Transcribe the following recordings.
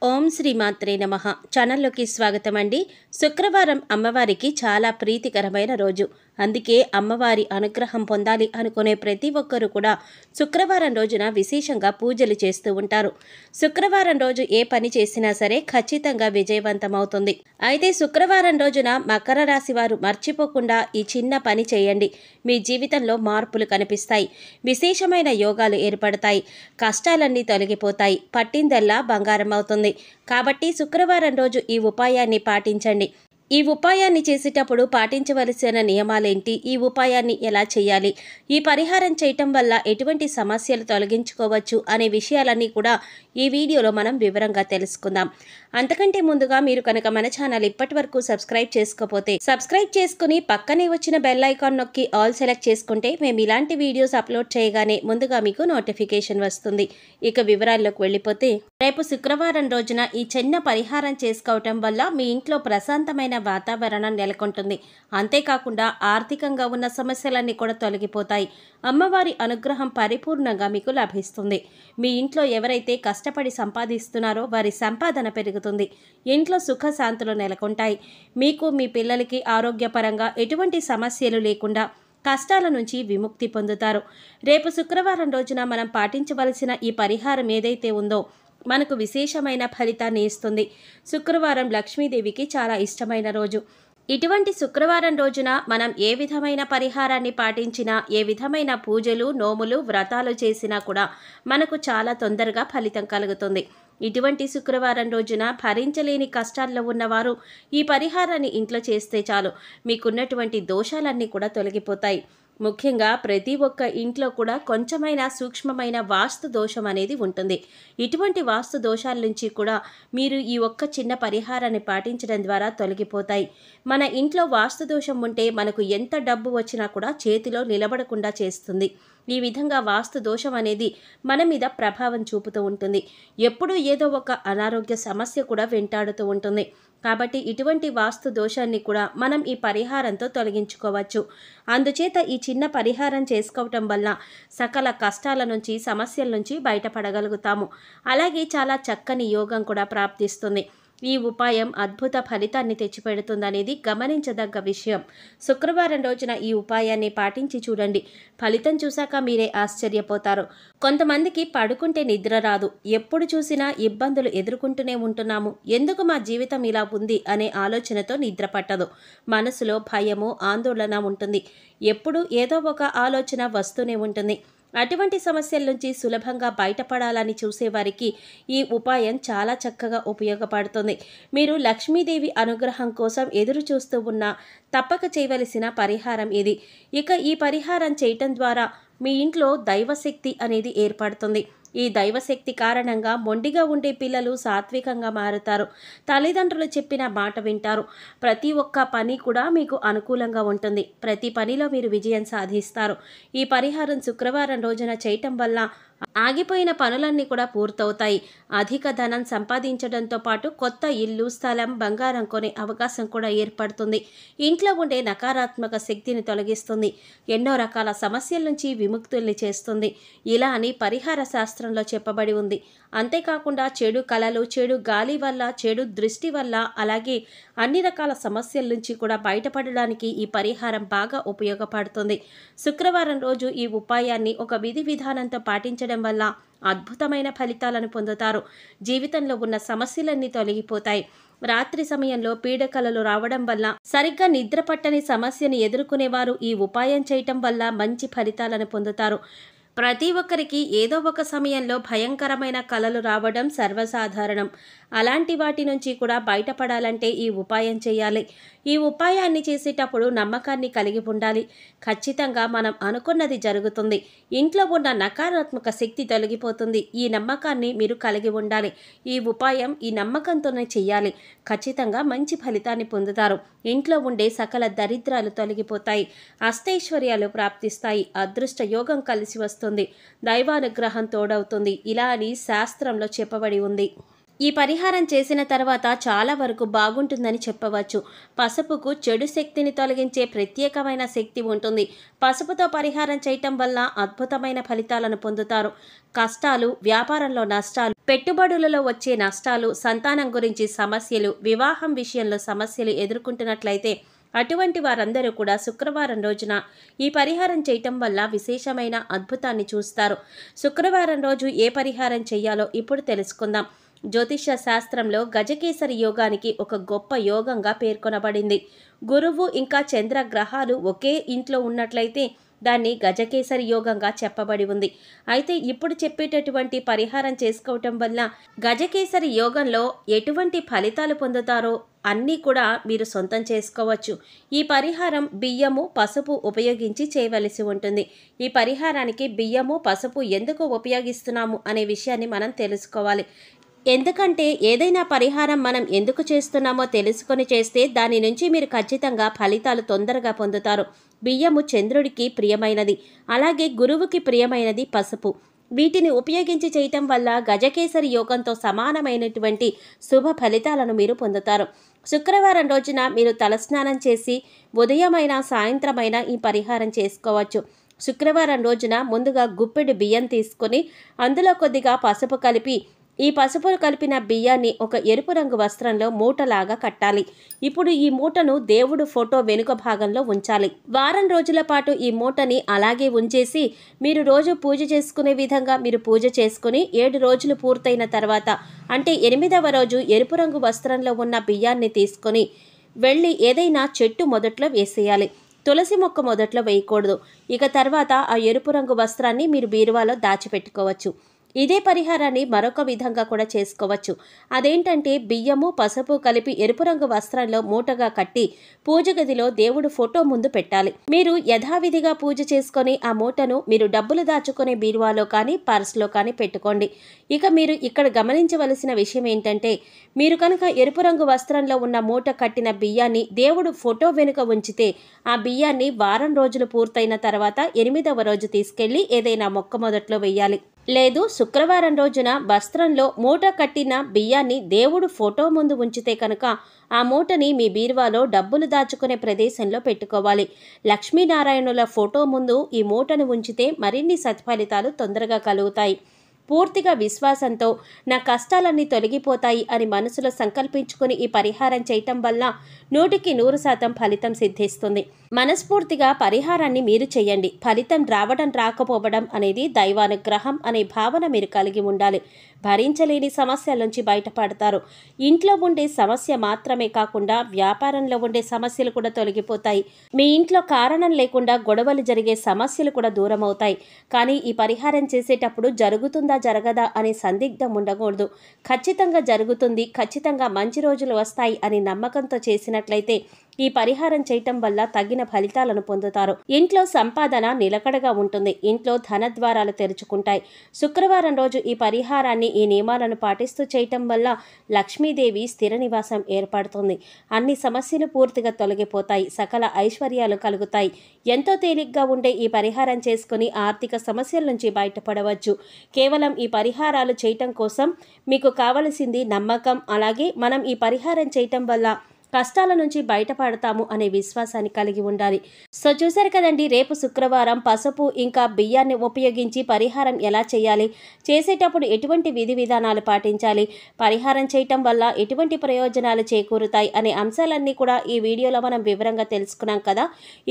ఓం శ్రీ మాత్రే నమః. ఛానల్లోకి స్వాగతం అండి. శుక్రవారం అమ్మవారికి చాలా ప్రీతికరమైన రోజు. అందుకే అమ్మవారి అనుగ్రహం పొందాలి అనుకునే ప్రతి ఒక్కరూ కూడా శుక్రవారం రోజున విశేషంగా పూజలు చేస్తూ ఉంటారు. శుక్రవారం రోజు ఏ పని చేసినా సరే ఖచ్చితంగా విజయవంతమవుతుంది. అయితే శుక్రవారం రోజున మకర రాశి వారు మర్చిపోకుండా ఈ చిన్న పని చేయండి. మీ జీవితంలో మార్పులు కనిపిస్తాయి. విశేషమైన యోగాలు ఏర్పడతాయి. కష్టాలన్నీ తొలగిపోతాయి. పట్టిందల్లా బంగారం అవుతుంది. కాబట్టి శుక్రవారం రోజు ఈ ఉపాయాన్ని పాటించండి. ఈ ఉపాయాన్ని చేసేటప్పుడు పాటించవలసిన నియమాలేంటి, ఈ ఉపాయాన్ని ఎలా చేయాలి, ఈ పరిహారం చేయటం వల్ల ఎటువంటి సమస్యలు తొలగించుకోవచ్చు అనే విషయాలన్నీ కూడా ఈ వీడియోలో మనం వివరంగా తెలుసుకుందాం. అంతకంటే ముందుగా మీరు కనుక మన ఛానల్ ఇప్పటి వరకు సబ్స్క్రైబ్ చేసుకోకపోతే సబ్స్క్రైబ్ చేసుకుని పక్కనే వచ్చిన బెల్ ఐకాన్ నొక్కి ఆల్ సెలెక్ట్ చేసుకుంటే మేము ఇలాంటి వీడియోస్ అప్లోడ్ చేయగానే ముందుగా మీకు నోటిఫికేషన్ వస్తుంది. ఇక వివరాల్లోకి వెళ్ళిపోతే, రేపు శుక్రవారం రోజున ఈ చిన్న పరిహారం చేసుకోవటం వల్ల మీ ఇంట్లో ప్రశాంతమైన వాతావరణం నెలకొంటుంది. అంతేకాకుండా ఆర్థికంగా ఉన్న సమస్యలన్నీ కూడా తొలగిపోతాయి. అమ్మవారి అనుగ్రహం పరిపూర్ణంగా మీకు లభిస్తుంది. మీ ఇంట్లో ఎవరైతే కష్టపడి సంపాదిస్తున్నారో వారి సంపాదన పెరుగుతుంది. ఇంట్లో సుఖశాంతులు నెలకొంటాయి. మీకు మీ పిల్లలకి ఆరోగ్యపరంగా ఎటువంటి సమస్యలు లేకుండా కష్టాల నుంచి విముక్తి పొందుతారు. రేపు శుక్రవారం రోజున మనం పాటించవలసిన ఈ పరిహారం ఏదైతే ఉందో మనకు విశేషమైన ఫలితాన్ని ఇస్తుంది. శుక్రవారం లక్ష్మీదేవికి చాలా ఇష్టమైన రోజు. ఇటువంటి శుక్రవారం రోజున మనం ఏ విధమైన పరిహారాన్ని పాటించినా, ఏ విధమైన పూజలు, నోములు, వ్రతాలు చేసినా కూడా మనకు చాలా తొందరగా ఫలితం కలుగుతుంది. ఇటువంటి శుక్రవారం రోజున భరించలేని కష్టాల్లో ఉన్నవారు ఈ పరిహారాన్ని ఇంట్లో చేస్తే చాలు, మీకున్నటువంటి దోషాలన్నీ కూడా తొలగిపోతాయి. ముఖ్యంగా ప్రతి ఒక్క ఇంట్లో కూడా కొంచెమైనా సూక్ష్మమైన వాస్తు దోషం అనేది ఉంటుంది. ఇటువంటి వాస్తు దోషాల నుంచి కూడా మీరు ఈ ఒక్క చిన్న పరిహారాన్ని పాటించడం ద్వారా తొలగిపోతాయి. మన ఇంట్లో వాస్తు దోషం ఉంటే మనకు ఎంత డబ్బు వచ్చినా కూడా చేతిలో నిలబడకుండా చేస్తుంది. ఈ విధంగా వాస్తు దోషం అనేది మన మీద ప్రభావం చూపుతూ ఉంటుంది. ఎప్పుడూ ఏదో ఒక అనారోగ్య సమస్య కూడా వెంటాడుతూ ఉంటుంది. కాబట్టి ఇటువంటి వాస్తు దోషాన్ని కూడా మనం ఈ పరిహారంతో తొలగించుకోవచ్చు. అందుచేత ఈ చిన్న పరిహారం చేసుకోవటం వల్ల సకల కష్టాల నుంచి, సమస్యల నుంచి బయటపడగలుగుతాము. అలాగే చాలా చక్కని యోగం కూడా ప్రాప్తిస్తుంది. ఈ ఉపాయం అద్భుత ఫలితాన్ని తెచ్చిపెడుతుందనేది గమనించదగ్గ విషయం. శుక్రవారం రోజున ఈ ఉపాయాన్ని పాటించి చూడండి. ఫలితం చూశాక మీరే ఆశ్చర్యపోతారు. కొంతమందికి పడుకుంటే నిద్ర రాదు. ఎప్పుడు చూసినా ఇబ్బందులు ఎదుర్కొంటూనే ఉంటున్నాము, ఎందుకు మా జీవితం ఇలా ఉంది అనే ఆలోచనతో నిద్ర పట్టదు. మనసులో భయము, ఆందోళన ఉంటుంది. ఎప్పుడు ఏదో ఒక ఆలోచన వస్తూనే ఉంటుంది. అటువంటి సమస్యల నుంచి సులభంగా బయటపడాలని చూసేవారికి ఈ ఉపాయం చాలా చక్కగా ఉపయోగపడుతుంది. మీరు లక్ష్మీదేవి అనుగ్రహం కోసం ఎదురు చూస్తూ ఉన్నా తప్పక చేయవలసిన పరిహారం ఇది. ఇక ఈ పరిహారం చేయటం ద్వారా మీ ఇంట్లో దైవశక్తి అనేది ఏర్పడుతుంది. ఈ దైవశక్తి కారణంగా మొండిగా ఉండే పిల్లలు సాత్వికంగా మారుతారు. తల్లిదండ్రులు చెప్పిన మాట వింటారు. ప్రతి ఒక్క పని కూడా మీకు అనుకూలంగా ఉంటుంది. ప్రతి పనిలో మీరు విజయం సాధిస్తారు. ఈ పరిహారం శుక్రవారం రోజున చేయటం వల్ల ఆగిపోయిన పనులన్నీ కూడా పూర్తవుతాయి. అధిక ధనం సంపాదించడంతో పాటు కొత్త ఇల్లు, స్థలం, బంగారం కొనే అవకాశం కూడా ఏర్పడుతుంది. ఇంట్లో ఉండే నకారాత్మక శక్తిని తొలగిస్తుంది. ఎన్నో రకాల సమస్యల నుంచి విముక్తుల్ని చేస్తుంది. ఇలా అని పరిహార శాస్త్రంలో చెప్పబడి ఉంది. అంతేకాకుండా చెడు కళలు, చెడు గాలి వల్ల, చెడు దృష్టి వల్ల, అలాగే అన్ని రకాల సమస్యల నుంచి కూడా బయటపడడానికి ఈ పరిహారం బాగా ఉపయోగపడుతుంది. శుక్రవారం రోజు ఈ ఉపాయాన్ని ఒక విధి విధానంతో పాటించడం వల్ల అద్భుతమైన ఫలితాలను పొందుతారు. జీవితంలో ఉన్న సమస్యలన్నీ తొలగిపోతాయి. రాత్రి సమయంలో పీడకలలు రావడం వల్ల, సరిగ్గా నిద్ర పట్టని సమస్యను ఎదుర్కొనేవారు ఈ ఉపాయం చేయటం వల్ల మంచి ఫలితాలను పొందుతారు. ప్రతి ఒక్కరికి ఏదో ఒక సమయంలో భయంకరమైన కలలు రావడం సర్వసాధారణం. అలాంటి వాటి నుంచి కూడా బయటపడాలంటే ఈ ఉపాయం చేయాలి. ఈ ఉపాయాన్ని చేసేటప్పుడు నమ్మకాన్ని కలిగి ఉండాలి. ఖచ్చితంగా మనం అనుకున్నది జరుగుతుంది. ఇంట్లో ఉన్న నకారాత్మక శక్తి తొలగిపోతుంది. ఈ నమ్మకాన్ని మీరు కలిగి ఉండాలి. ఈ ఉపాయం ఈ నమ్మకంతోనే చేయాలి. ఖచ్చితంగా మంచి ఫలితాన్ని పొందుతారు. ఇంట్లో ఉండే సకల దరిద్రాలు తొలగిపోతాయి. అష్టైశ్వర్యాలు ప్రాప్తిస్తాయి. అదృష్ట యోగం కలిసి వస్తుంది. దైవానుగ్రహం తోడవుతుంది. ఇలా అని శాస్త్రంలో చెప్పబడి ఉంది. ఈ పరిహారం చేసిన తర్వాత చాలా వరకు బాగుంటుందని చెప్పవచ్చు. పసుపుకు చెడు శక్తిని తొలగించే ప్రత్యేకమైన శక్తి ఉంటుంది. పసుపుతో పరిహారం చేయటం వల్ల అద్భుతమైన ఫలితాలను పొందుతారు. కష్టాలు, వ్యాపారంలో నష్టాలు, పెట్టుబడులలో వచ్చే నష్టాలు, సంతానం గురించి సమస్యలు, వివాహం విషయంలో సమస్యలు ఎదుర్కొంటున్నట్లయితే అటువంటి వారందరూ కూడా శుక్రవారం రోజున ఈ పరిహారం చేయటం వల్ల విశేషమైన అద్భుతాన్ని చూస్తారు. శుక్రవారం రోజు ఏ పరిహారం చేయాలో ఇప్పుడు తెలుసుకుందాం. జ్యోతిష్య శాస్త్రంలో గజకేసరి యోగానికి ఒక గొప్ప యోగంగా పేర్కొనబడింది. గురువు ఇంకా చంద్ర గ్రహాలు ఒకే ఇంట్లో ఉన్నట్లయితే దాన్ని గజకేసరి యోగంగా చెప్పబడి ఉంది. అయితే ఇప్పుడు చెప్పేటటువంటి పరిహారం చేసుకోవటం వల్ల గజకేసరి యోగంలో ఎటువంటి ఫలితాలు పొందుతారో అన్నీ కూడా మీరు సొంతం చేసుకోవచ్చు. ఈ పరిహారం బియ్యము, పసుపు ఉపయోగించి చేయవలసి ఉంటుంది. ఈ పరిహారానికి బియ్యము, పసుపు ఎందుకు ఉపయోగిస్తున్నాము అనే విషయాన్ని మనం తెలుసుకోవాలి. ఎందుకంటే ఏదైనా పరిహారం మనం ఎందుకు చేస్తున్నామో తెలుసుకొని చేస్తే దాని నుంచి మీరు ఖచ్చితంగా ఫలితాలు తొందరగా పొందుతారు. బియ్యము చంద్రుడికి ప్రియమైనది, అలాగే గురువుకి ప్రియమైనది పసుపు. వీటిని ఉపయోగించి చేయటం వల్ల గజకేసరి యోగంతో సమానమైనటువంటి శుభ ఫలితాలను మీరు పొందుతారు. శుక్రవారం రోజున మీరు తలస్నానం చేసి ఉదయమైనా సాయంత్రమైనా ఈ పరిహారం చేసుకోవచ్చు. శుక్రవారం రోజున ముందుగా గుప్పెడు బియ్యం తీసుకొని అందులో కొద్దిగా పసుపు కలిపి ఈ పసుపు కలిపిన బియ్యాన్ని ఒక ఎరుపు రంగు వస్త్రంలో మూటలాగా కట్టాలి. ఇప్పుడు ఈ మూటను దేవుడు ఫోటో వెనుక భాగంలో ఉంచాలి. వారం రోజుల పాటు ఈ మూటని అలాగే ఉంచేసి మీరు రోజు పూజ చేసుకునే విధంగా మీరు పూజ చేసుకుని 7 రోజులు పూర్తయిన తర్వాత అంటే 8వ రోజు ఎరుపు రంగు వస్త్రంలో ఉన్న బియ్యాన్ని తీసుకొని వెళ్ళి ఏదైనా చెట్టు మొదట్లో వేసేయాలి. తులసి మొక్క మొదట్లో వేయకూడదు. ఇక తర్వాత ఆ ఎరుపు రంగు వస్త్రాన్ని మీరు బీరువాలో దాచిపెట్టుకోవచ్చు. ఇదే పరిహారాన్ని మరొక విధంగా కూడా చేసుకోవచ్చు. అదేంటంటే బియ్యము, పసుపు కలిపి ఎరుపు రంగు వస్త్రంలో మూటగా కట్టి పూజ గదిలో దేవుడు ఫోటో ముందు పెట్టాలి. మీరు యథావిధిగా పూజ చేసుకొని ఆ మూటను మీరు డబ్బులు దాచుకునే బీరువాలో కానీ పర్స్లో కానీ పెట్టుకోండి. ఇక మీరు ఇక్కడ గమనించవలసిన విషయం ఏంటంటే మీరు కనుక ఎరుపు రంగు వస్త్రంలో ఉన్న మూట కట్టిన బియ్యాన్ని దేవుడు ఫోటో వెనుక ఉంచితే ఆ బియ్యాన్ని వారం రోజులు పూర్తయిన తర్వాత 8వ రోజు తీసుకెళ్లి ఏదైనా మొక్క మొదట్లో వేయాలి. లేదు శుక్రవారం రోజున వస్త్రంలో మూట కట్టిన బియ్యాన్ని దేవుడు ఫోటో ముందు ఉంచితే కనుక ఆ మూటని మీ బీరువాలో డబ్బులు దాచుకునే ప్రదేశంలో పెట్టుకోవాలి. లక్ష్మీనారాయణుల ఫోటో ముందు ఈ మూటను ఉంచితే మరిన్ని సత్ఫలితాలు తొందరగా కలుగుతాయి. పూర్తిగా విశ్వాసంతో నా కష్టాలన్నీ తొలగిపోతాయి అని మనసులో సంకల్పించుకుని ఈ పరిహారం చేయటం వల్ల 100% ఫలితం సిద్ధిస్తుంది. మనస్ఫూర్తిగా పరిహారాన్ని మీరు చేయండి. ఫలితం రావడం రాకపోవడం అనేది దైవానుగ్రహం అనే భావన మీరు కలిగి ఉండాలి. భరించలేని సమస్యల నుంచి బయటపడతారు. ఇంట్లో ఉండే సమస్య మాత్రమే కాకుండా వ్యాపారంలో ఉండే సమస్యలు కూడా తొలగిపోతాయి. మీ ఇంట్లో కారణం లేకుండా గొడవలు జరిగే సమస్యలు కూడా దూరం అవుతాయి. కానీ ఈ పరిహారం చేసేటప్పుడు జరుగుతుందా జరగదా అనే సందిగ్ధం ఉండకూడదు. ఖచ్చితంగా జరుగుతుంది, ఖచ్చితంగా మంచి రోజులు వస్తాయి అని నమ్మకంతో చేసినట్లయితే ఈ పరిహారం చేయటం వల్ల తగిన ఫలితాలను పొందుతారు. ఇంట్లో సంపాదన నిలకడగా ఉంటుంది. ఇంట్లో ధనద్వారాలు తెరుచుకుంటాయి. శుక్రవారం రోజు ఈ పరిహారాన్ని ఈ నియమాలను పాటిస్తూ చేయటం వల్ల లక్ష్మీదేవి స్థిర నివాసం ఏర్పడుతుంది. అన్ని సమస్యలు పూర్తిగా తొలగిపోతాయి. సకల ఐశ్వర్యాలు కలుగుతాయి. ఎంతో తేలిగ్గా ఉండే ఈ పరిహారం చేసుకుని ఆర్థిక సమస్యల నుంచి బయటపడవచ్చు. కేవలం ఈ పరిహారాలు చేయటం కోసం మీకు కావలసింది నమ్మకం, అలాగే మనం ఈ పరిహారం చేయటం వల్ల కష్టాల నుంచి బయటపడతాము అనే విశ్వాసాన్ని కలిగి ఉండాలి. సో చూశారు కదండి, రేపు శుక్రవారం పసుపు ఇంకా బియ్యాన్ని ఉపయోగించి పరిహారం ఎలా చేయాలి, చేసేటప్పుడు ఎటువంటి విధి విధానాలు పాటించాలి, పరిహారం చేయటం వల్ల ఎటువంటి ప్రయోజనాలు చేకూరుతాయి అనే అంశాలన్నీ కూడా ఈ వీడియోలో మనం వివరంగా తెలుసుకున్నాం కదా.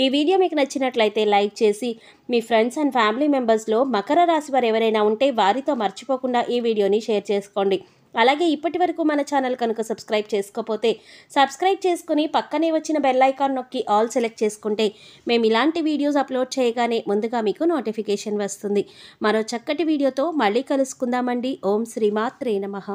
ఈ వీడియో మీకు నచ్చినట్లయితే లైక్ చేసి మీ ఫ్రెండ్స్ అండ్ ఫ్యామిలీ మెంబర్స్లో మకర రాశి వారు ఎవరైనా ఉంటే వారితో మర్చిపోకుండా ఈ వీడియోని షేర్ చేసుకోండి. అలాగే ఇప్పటి వరకు మన ఛానల్ కనుక సబ్స్క్రైబ్ చేసుకోకపోతే సబ్స్క్రైబ్ చేసుకుని పక్కనే వచ్చిన బెల్ ఐకాన్ నొక్కి ఆల్ సెలెక్ట్ చేసుకుంటే మేము ఇలాంటి వీడియోస్ అప్లోడ్ చేయగానే ముందుగా మీకు నోటిఫికేషన్ వస్తుంది. మరో చక్కటి వీడియోతో మళ్ళీ కలుసుకుందామండి. ఓం శ్రీమాత్రే నమః.